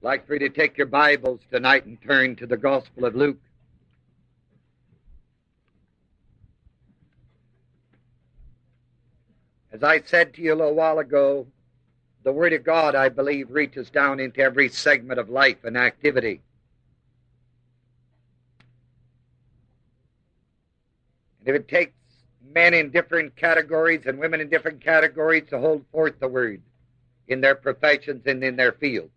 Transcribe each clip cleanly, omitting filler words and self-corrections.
like for you to take your Bibles tonight and turn to the Gospel of Luke. As I said to you a little while ago, the Word of God, I believe, reaches down into every segment of life and activity. And if it takes men in different categories and women in different categories to hold forth the Word in their professions and in their fields.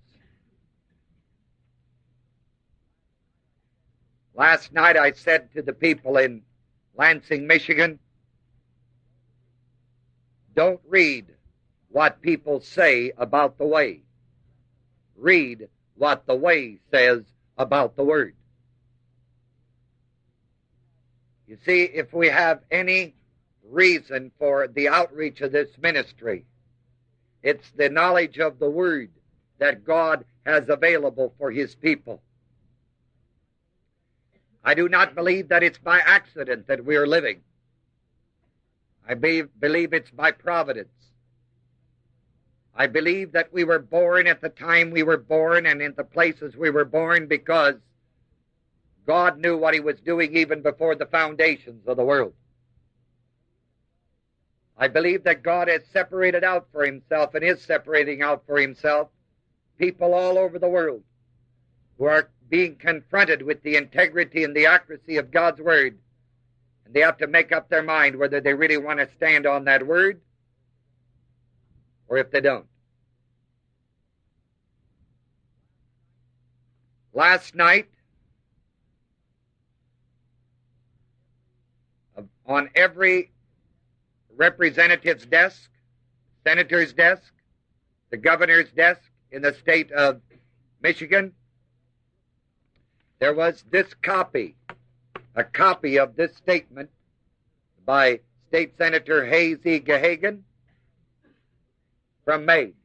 Last night I said to the people in Lansing, Michigan, don't read what people say about the way. Read what the way says about the Word. You see, if we have any reason for the outreach of this ministry, it's the knowledge of the Word that God has available for His people. I do not believe that it's by accident that we are living. I believe it's by providence. I believe that we were born at the time we were born and in the places we were born because God knew what He was doing even before the foundations of the world. I believe that God has separated out for Himself and is separating out for Himself people all over the world who are being confronted with the integrity and the accuracy of God's Word. And they have to make up their mind whether they really want to stand on that Word or if they don't. Last night, on every representative's desk, senator's desk, the governor's desk in the state of Michigan, there was this copy, a copy of this statement by State Senator Hayes E. Gahagan from Maine.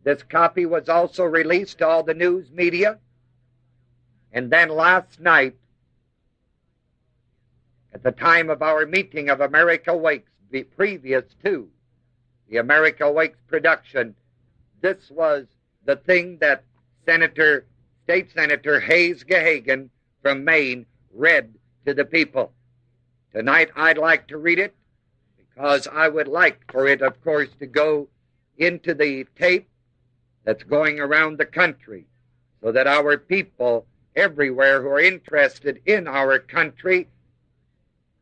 This copy was also released to all the news media. And then last night, at the time of our meeting of America Wakes, previous to the America Wakes production, this was the thing that State Senator Hayes Gahagan from Maine read to the people. Tonight I'd like to read it because I would like for it, of course, to go into the tape that's going around the country so that our people everywhere who are interested in our country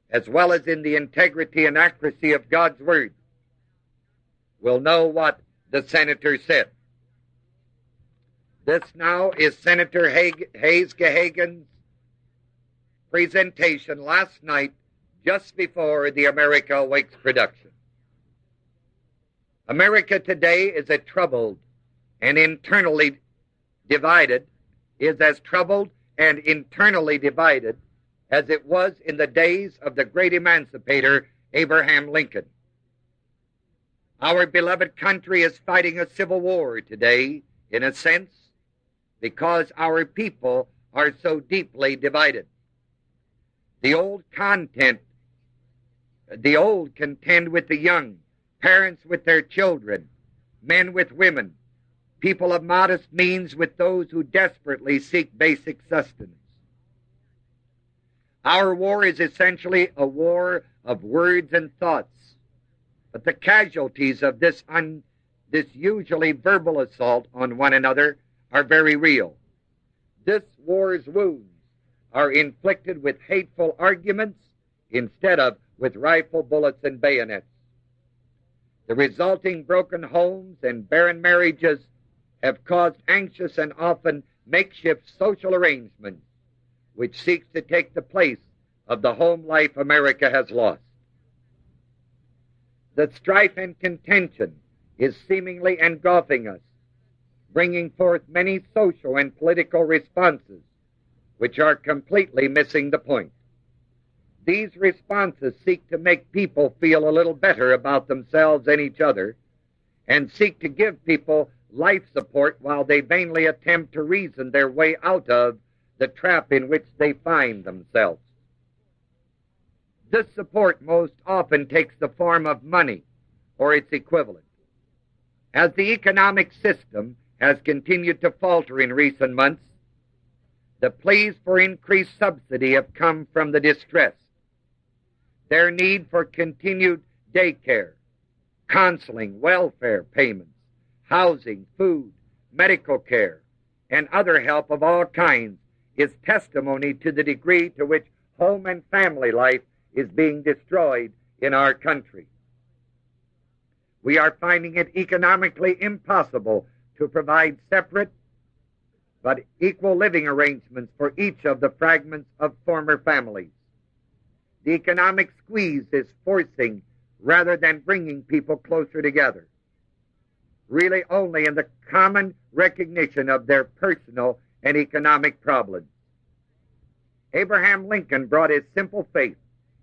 as well as in the integrity and accuracy of God's Word will know what the senator said. This now is Senator Hayes Gahagan's presentation last night just before the America Wakes production. America today is a troubled and internally divided, is as troubled and internally divided as it was in the days of the great emancipator Abraham Lincoln. Our beloved country is fighting a civil war today, in a sense, because our people are so deeply divided. The old contend with the young, parents with their children, men with women, people of modest means with those who desperately seek basic sustenance. Our war is essentially a war of words and thoughts, but the casualties of this usually verbal assault on one another are very real. This war's wounds are inflicted with hateful arguments instead of with rifle bullets and bayonets. The resulting broken homes and barren marriages have caused anxious and often makeshift social arrangements which seeks to take the place of the home life America has lost. The strife and contention is seemingly engulfing us, bringing forth many social and political responses which are completely missing the point. These responses seek to make people feel a little better about themselves and each other, and seek to give people life support while they vainly attempt to reason their way out of the trap in which they find themselves. This support most often takes the form of money or its equivalent. As the economic system has continued to falter in recent months, the pleas for increased subsidy have come from the distressed. Their need for continued daycare, counseling, welfare payments, housing, food, medical care, and other help of all kinds is testimony to the degree to which home and family life is being destroyed in our country. We are finding it economically impossible to provide separate but equal living arrangements for each of the fragments of former families. The economic squeeze is forcing rather than bringing people closer together, really only in the common recognition of their personal and economic problems. Abraham Lincoln brought his simple faith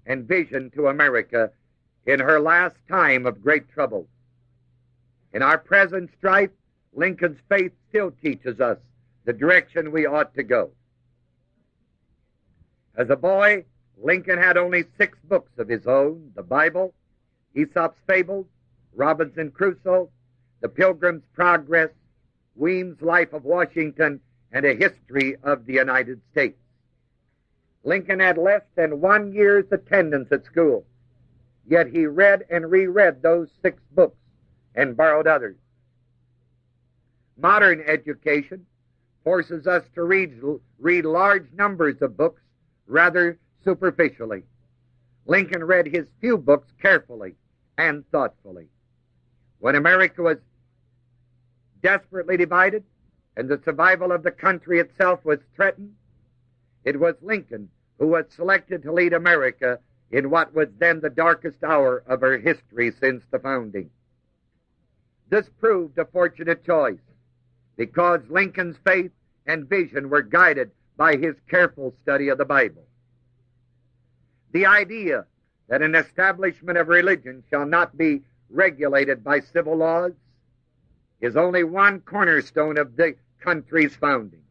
and vision to America in her last time of great trouble. In our present strife, Lincoln's faith still teaches us the direction we ought to go. As a boy, Lincoln had only 6 books of his own: the Bible, Aesop's Fables, Robinson Crusoe, The Pilgrim's Progress, Weems' Life of Washington, and a history of the United States. Lincoln had less than 1 year's attendance at school, yet he read and reread those 6 books and borrowed others. Modern education forces us to read large numbers of books rather superficially. Lincoln read his few books carefully and thoughtfully. When America was desperately divided and the survival of the country itself was threatened, it was Lincoln who was selected to lead America in what was then the darkest hour of her history since the founding. This proved a fortunate choice because Lincoln's faith and vision were guided by his careful study of the Bible. The idea that an establishment of religion shall not be regulated by civil laws is only one cornerstone of the country's founding,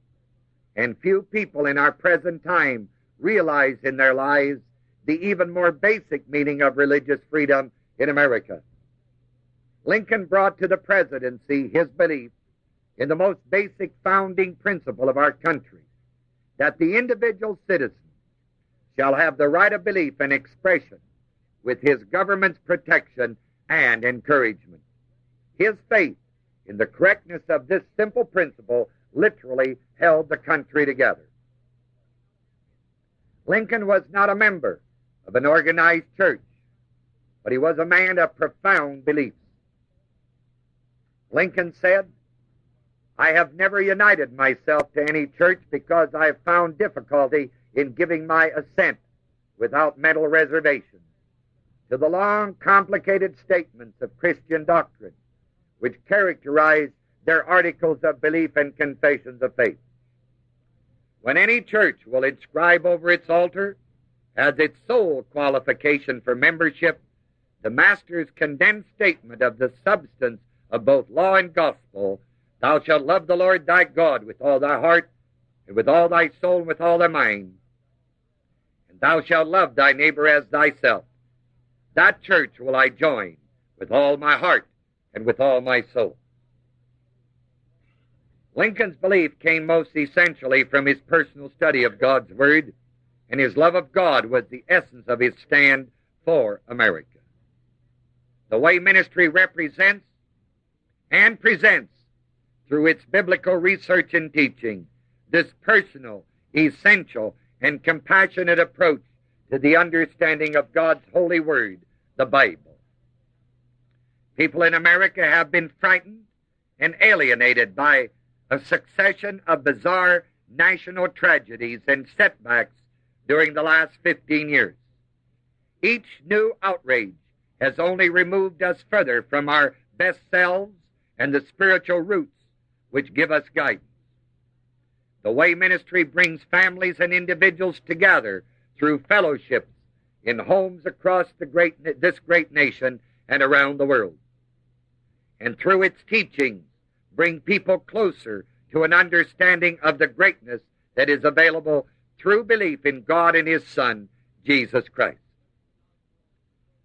and few people in our present time realize in their lives the even more basic meaning of religious freedom in America. Lincoln brought to the presidency his belief in the most basic founding principle of our country, that the individual citizen shall have the right of belief and expression with his government's protection and encouragement. His faith in the correctness of this simple principle literally held the country together. Lincoln was not a member of an organized church, but he was a man of profound beliefs. Lincoln said, "I have never united myself to any church because I have found difficulty in giving my assent without mental reservations to the long, complicated statements of Christian doctrine which characterize their articles of belief and confessions of faith. When any church will inscribe over its altar as its sole qualification for membership the Master's condensed statement of the substance of both law and gospel, 'Thou shalt love the Lord thy God with all thy heart, and with all thy soul, and with all thy mind, and thou shalt love thy neighbor as thyself,' that church will I join with all my heart and with all my soul." Lincoln's belief came most essentially from his personal study of God's Word, and his love of God was the essence of his stand for America. The way ministry represents and presents, through its biblical research and teaching, this personal, essential, and compassionate approach to the understanding of God's holy word, the Bible. People in America have been frightened and alienated by a succession of bizarre national tragedies and setbacks during the last 15 years. Each new outrage has only removed us further from our best selves and the spiritual roots which give us guidance. The way ministry brings families and individuals together through fellowships in homes across this great nation and around the world. And through its teachings, bring people closer to an understanding of the greatness that is available through belief in God and His Son, Jesus Christ.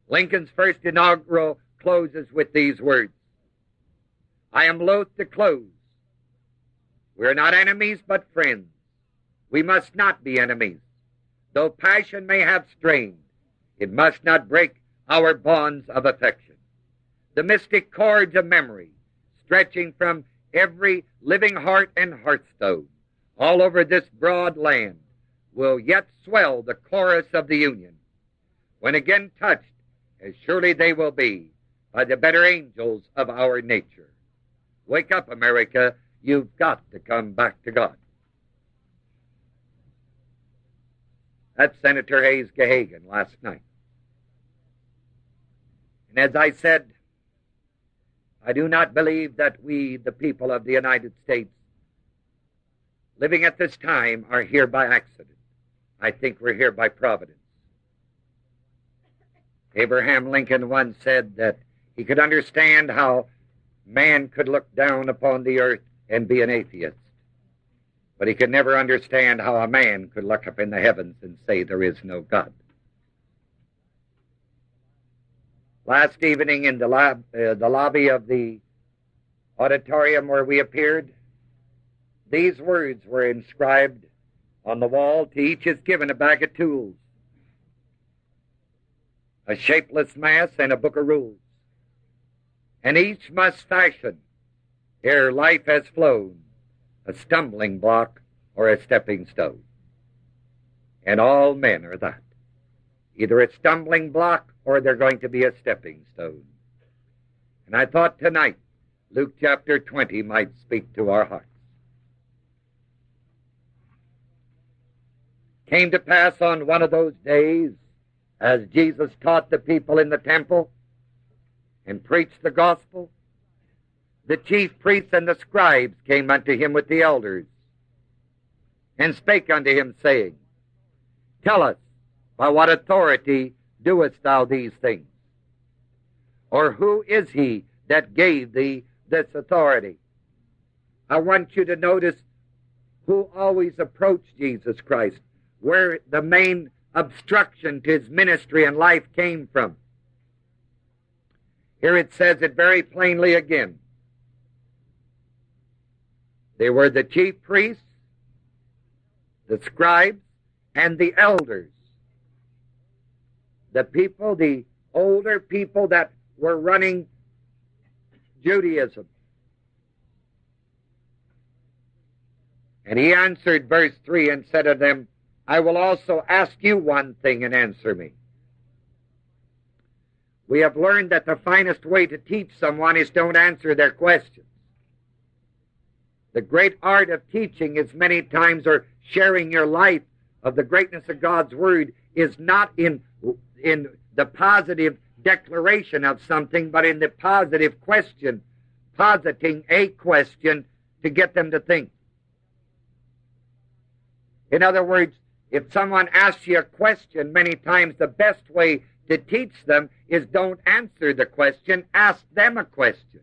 Lincoln's first inaugural closes with these words: "I am loath to close We are not enemies, but friends. We must not be enemies. Though passion may have strained, it must not break our bonds of affection. The mystic cords of memory, stretching from every living heart and hearthstone all over this broad land, will yet swell the chorus of the Union, when again touched, as surely they will be, by the better angels of our nature. Wake up, America. You've got to come back to God. That's Senator Hayes Gahagan last night. And as I said, I do not believe that we, the people of the United States, living at this time, are here by accident. I think we're here by providence. Abraham Lincoln once said that he could understand how man could look down upon the earth and be an atheist, but he could never understand how a man could look up in the heavens and say there is no God. Last evening in the lobby of the auditorium where we appeared, these words were inscribed on the wall: to each is given a bag of tools, a shapeless mass, and a book of rules, and each must fashion, ere life has flown, a stumbling block or a stepping stone. And all men are that, either a stumbling block or they're going to be a stepping stone. And I thought tonight Luke chapter 20 might speak to our hearts. Came to pass on one of those days, as Jesus taught the people in the temple and preached the gospel, the chief priests and the scribes came unto him with the elders, and spake unto him, saying, Tell us, by what authority doest thou these things? Or who is he that gave thee this authority? I want you to notice who always approached Jesus Christ, where the main obstruction to his ministry and life came from. Here it says it very plainly again. They were the chief priests, the scribes, and the elders. The people, the older people that were running Judaism. And he answered, verse 3, and said to them, I will also ask you one thing, and answer me. We have learned that the finest way to teach someone is don't answer their questions. The great art of teaching is many times, or sharing your life of the greatness of God's Word, is not in the positive declaration of something, but in the positive question, positing a question to get them to think. In other words, if someone asks you a question, many times the best way to teach them is don't answer the question, ask them a question.